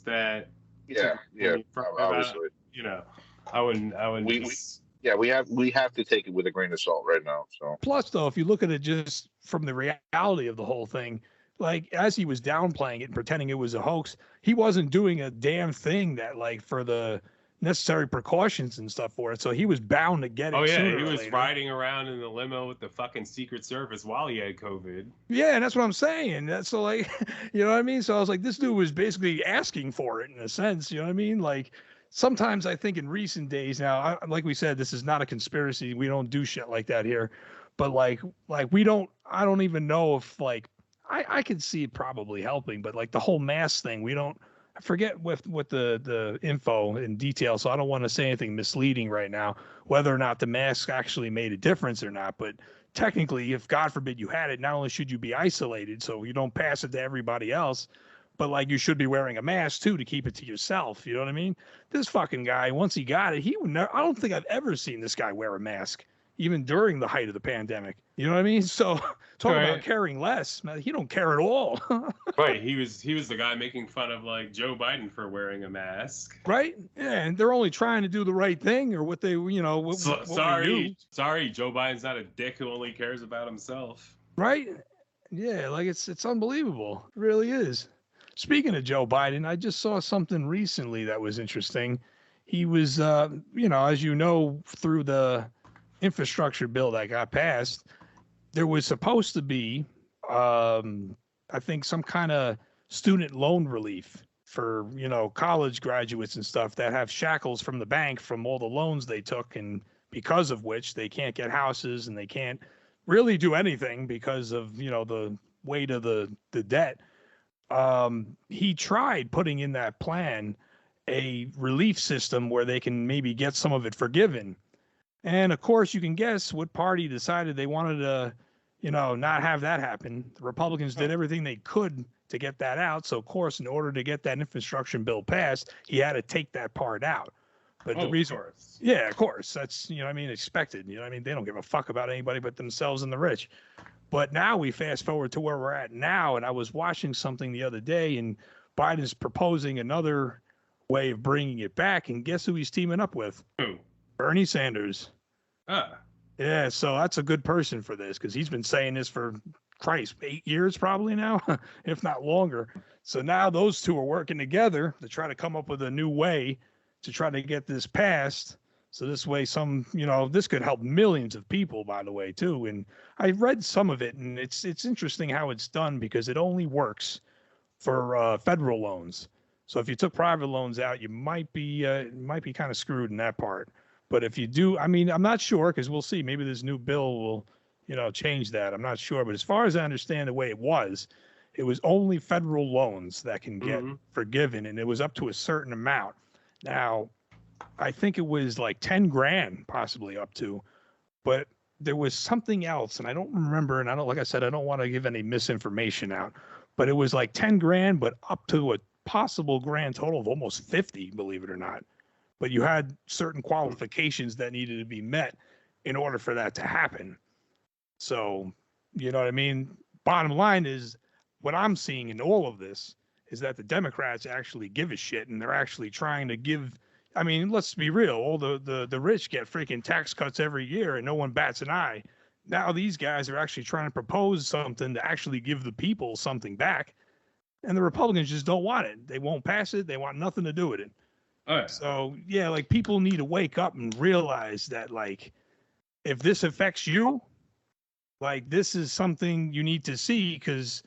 that Yeah, yeah, about, obviously. I wouldn't We just. yeah, we have to take it with a grain of salt right now. So Plus, though, if you look at it just from the reality of the whole thing, like as he was downplaying it and pretending it was a hoax, he wasn't doing a damn thing that like for the necessary precautions and stuff for it. So he was bound to get Oh it yeah, sooner he or was later. riding around in the limo with the fucking Secret Service while he had COVID. Yeah, and that's what I'm saying. That's so like, you know what I mean? So I was like, this dude was basically asking for it in a sense. You know what I mean? Like sometimes I think in recent days now, like we said, this is not a conspiracy. We don't do shit like that here. But like we don't. I don't even know if like I could see it probably helping, but like the whole mask thing, we don't. I forget what the info in detail, so I don't want to say anything misleading right now, whether or not the mask actually made a difference or not. But technically, if God forbid you had it, not only should you be isolated so you don't pass it to everybody else, but like you should be wearing a mask too to keep it to yourself. You know what I mean? This fucking guy, once he got it, he would never. I don't think I've ever seen this guy wear a mask, even during the height of the pandemic. You know what I mean? So talk about caring less. Man, he don't care at all. Right, he was the guy making fun of like Joe Biden for wearing a mask. Right? Yeah, and they're only trying to do the right thing or what they, what sorry, Joe Biden's not a dick who only cares about himself. Right? Yeah, like it's unbelievable. It really is. Speaking of Joe Biden, I just saw something recently that was interesting. He was, as you know, through the infrastructure bill that got passed, there was supposed to be, I think, some kind of student loan relief for, college graduates and stuff that have shackles from the bank from all the loans they took, and because of which they can't get houses and they can't really do anything because of, the weight of the debt. He tried putting in that plan a relief system where they can maybe get some of it forgiven. And of course, you can guess what party decided they wanted to, not have that happen. The Republicans did everything they could to get that out. So, of course, in order to get that infrastructure bill passed, he had to take that part out. But the reason, of course. Yeah, of course, that's, expected. They don't give a fuck about anybody but themselves and the rich. But now we fast forward to where we're at now. And I was watching something the other day, and Biden's proposing another way of bringing it back. And guess who he's teaming up with? Who? Bernie Sanders. Ah. Yeah, so that's a good person for this because he's been saying this for, Christ, 8 years probably now, if not longer. So now those two are working together to try to come up with a new way to try to get this passed. So this way this could help millions of people, by the way, too. And I read some of it, and it's interesting how it's done because it only works for federal loans. So if you took private loans out, you might be kind of screwed in that part. But if you do, I'm not sure because we'll see. Maybe this new bill will, change that. I'm not sure. But as far as I understand the way it was only federal loans that can get forgiven, and it was up to a certain amount. Now, I think it was like 10 grand possibly up to, but there was something else, and I don't remember. And like I said, I don't want to give any misinformation out, but it was like 10 grand, but up to a possible grand total of almost 50, believe it or not. But you had certain qualifications that needed to be met in order for that to happen. So, you know what I mean? Bottom line is what I'm seeing in all of this is that the Democrats actually give a shit, and they're actually trying to give. Let's be real. All the rich get freaking tax cuts every year and no one bats an eye. Now these guys are actually trying to propose something to actually give the people something back. And the Republicans just don't want it. They won't pass it. They want nothing to do with it. Oh, yeah. So, yeah, like people need to wake up and realize that, like, if this affects you, like, this is something you need to see because,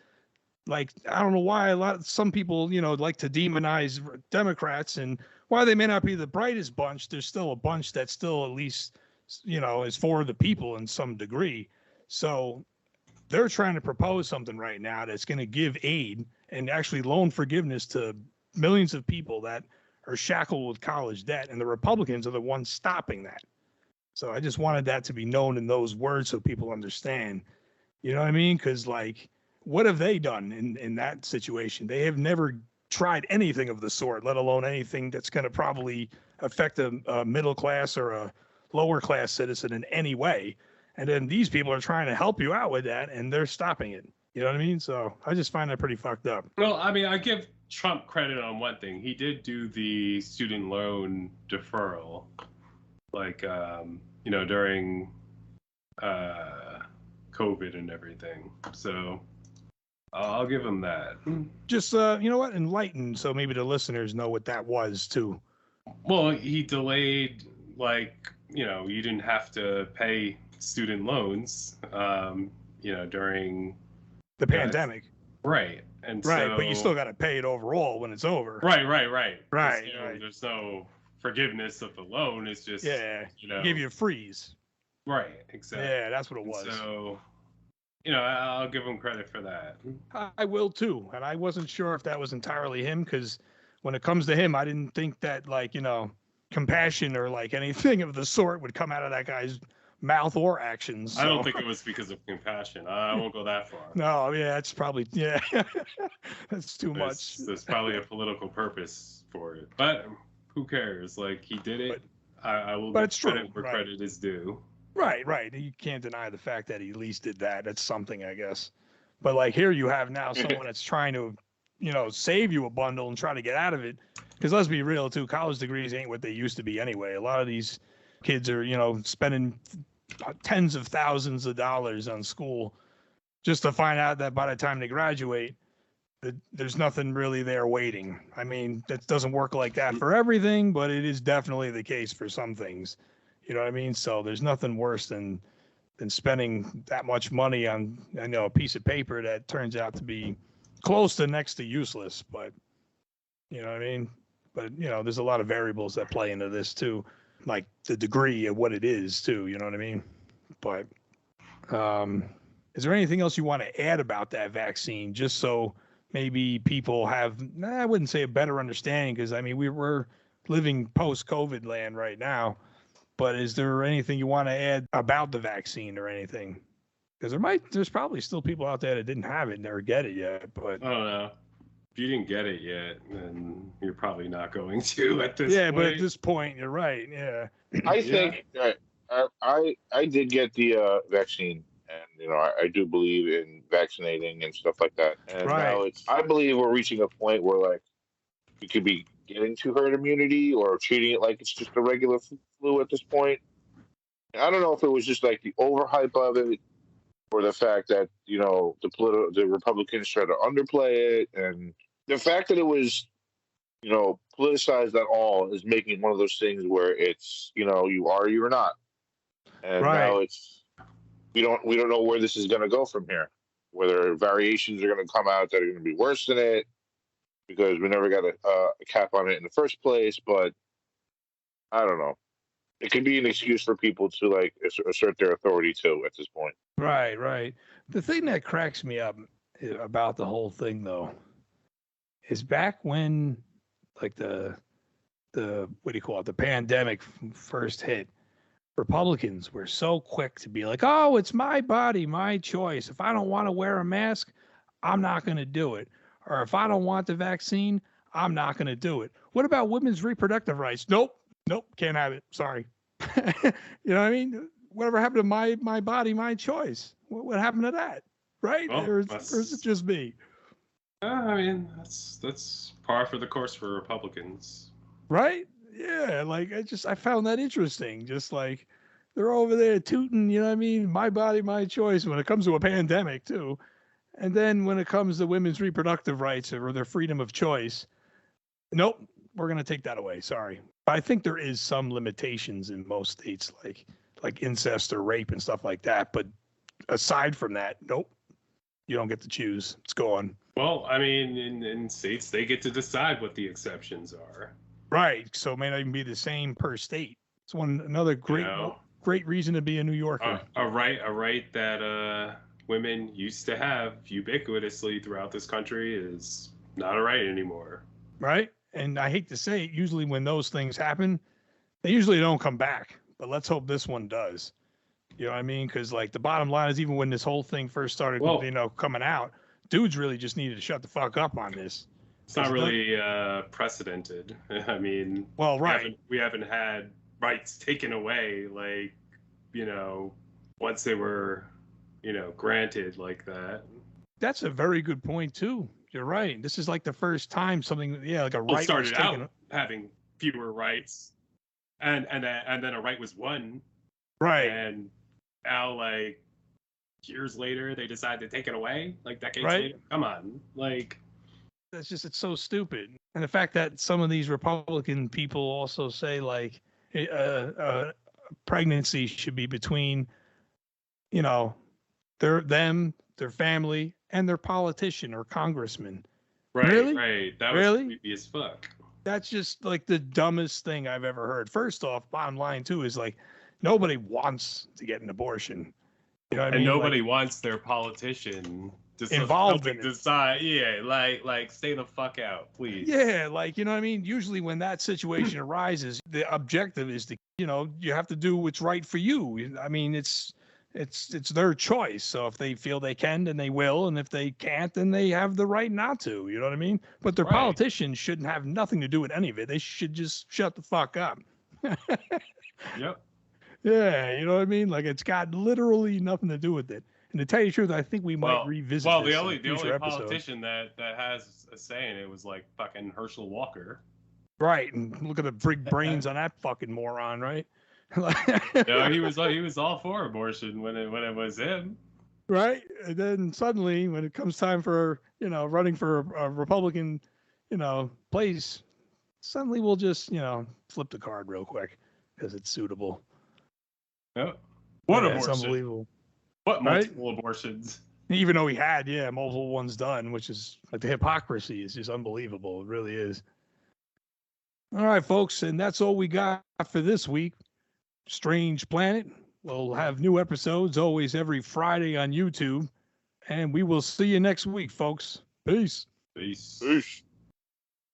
like, I don't know why some people, like to demonize Democrats, and while they may not be the brightest bunch, there's still a bunch that still at least, is for the people in some degree. So they're trying to propose something right now that's going to give aid and actually loan forgiveness to millions of people that are shackled with college debt, and the Republicans are the ones stopping that. So I just wanted that to be known in those words so people understand. You know what I mean? Because, like, what have they done in that situation? They have never tried anything of the sort, let alone anything that's going to probably affect a middle class or a lower class citizen in any way. And then these people are trying to help you out with that, and they're stopping it. You know what I mean? So I just find that pretty fucked up. Well, I give Trump credit on one thing. He did do the student loan deferral, like during COVID and everything. So I'll give him that. Just you know what, enlighten so maybe the listeners know what that was too. Well, he delayed, like, you didn't have to pay student loans, during The pandemic. Right. And Right, so, but you still got to pay it overall when it's over. Right. Right. There's no forgiveness of the loan. It's just, give you a freeze. Right, exactly. Yeah, that's what it was. So, I'll give him credit for that. I will too. And I wasn't sure if that was entirely him, because when it comes to him, I didn't think that, like, compassion or like anything of the sort would come out of that guy's mouth or actions. So. I don't think it was because of compassion. I won't go that far. No, yeah, that's probably, that's too much. There's probably a political purpose for it. But who cares? Like, he did it. I will give credit where credit is due. Right. You can't deny the fact that he at least did that. That's something, I guess. But like here you have now someone that's trying to, save you a bundle and try to get out of it. Because let's be real too, college degrees ain't what they used to be anyway. A lot of these kids are, spending tens of thousands of dollars on school just to find out that by the time they graduate, there's nothing really there waiting. I mean, that doesn't work like that for everything, but it is definitely the case for some things. You know what I mean? So there's nothing worse than spending that much money on, a piece of paper that turns out to be close to next to useless. But, you know what I mean? But, there's a lot of variables that play into this too, like the degree of what it is too. You know what I mean? But is there anything else you want to add about that vaccine, just so maybe people have, I wouldn't say a better understanding, because, I mean, we're living post-COVID land right now. But is there anything you want to add about the vaccine or anything? Because there's probably still people out there that didn't have it and never get it yet. But I don't know. If you didn't get it yet, then you're probably not going to at this point. Yeah, but at this point, you're right. Yeah. I think I did get the vaccine, and I do believe in vaccinating and stuff like that. And now I believe we're reaching a point where, like, we could be getting to herd immunity or treating it like it's just a regular flu at this point. I don't know if it was just like the overhype of it, or the fact that the Republicans try to underplay it, and the fact that it was politicized at all is making it one of those things where it's you are or you're not, and now it's we don't know where this is going to go from here. Whether variations are going to come out that are going to be worse than it, because we never got a cap on it in the first place. But I don't know. It could be an excuse for people to, like, assert their authority too at this point. Right. The thing that cracks me up about the whole thing, though, is back when, like, the what do you call it, the pandemic first hit, Republicans were so quick to be like, oh, it's my body, my choice. If I don't want to wear a mask, I'm not going to do it. Or if I don't want the vaccine, I'm not going to do it. What about women's reproductive rights? Nope, can't have it. Sorry. You know what I mean? Whatever happened to my body, my choice? What happened to that? Right? Well, or is it just me? I mean, that's par for the course for Republicans. Right? Yeah, like I found that interesting. Just like they're over there tooting, you know what I mean? My body, my choice when it comes to a pandemic too. And then when it comes to women's reproductive rights or their freedom of choice, nope, we're going to take that away. Sorry. But I think there is some limitations in most states, like incest or rape and stuff like that. But aside from that, nope, you don't get to choose. It's gone. Well, I mean, in states, they get to decide what the exceptions are. Right. So it may not even be the same per state. It's another great reason to be a New Yorker. A right that women used to have ubiquitously throughout this country is not a right anymore. Right. And I hate to say it, usually when those things happen, they usually don't come back. But let's hope this one does. You know what I mean? Because, like, the bottom line is, even when this whole thing first started, coming out, dudes really just needed to shut the fuck up on this. It's not really precedented. I mean, well, right. We haven't had rights taken away, like, once they were, granted like that. That's a very good point too. You're right. This is like the first time something, like a right started was taken. out having fewer rights, and then a right was won, Right. and now, like, years later, they decide to take it away, like decades Right. later. Come on, like, it's so stupid. And the fact that some of these Republican people also say like pregnancy should be between, their family and their politician or congressman. right, Really? right. That Really? was creepy as fuck. That's just like the dumbest thing I've ever heard. First off, bottom line too is like nobody wants to get an abortion. You know what I mean? Nobody wants their politician to involved in it. decide. Yeah, like stay the fuck out, please. Yeah, like, you know what I mean? Usually when that situation arises, the objective is to, you have to do what's right for you. I mean, it's their choice. So if they feel they can, then they will. And if they can't, then they have the right not to. You know what I mean? But their politicians shouldn't have nothing to do with any of it. They should just shut the fuck up. Yep. Yeah, you know what I mean? Like, it's got literally nothing to do with it. And to tell you the truth, I think we might revisit this the only episode. politician that has a say in it was like fucking Herschel Walker. Right, and look at the big brains on that fucking moron, right? He was all for abortion when it was him. Right, and then suddenly, when it comes time for running for a Republican, place, suddenly we'll just flip the card real quick because it's suitable. Yeah. What abortion? It's unbelievable. What multiple abortions? Even though he had, multiple ones done, which is like the hypocrisy is just unbelievable. It really is. All right, folks, and that's all we got for this week. Strange Planet. We'll have new episodes always every Friday on YouTube, and we will see you next week, folks. Peace. Peace. Peace.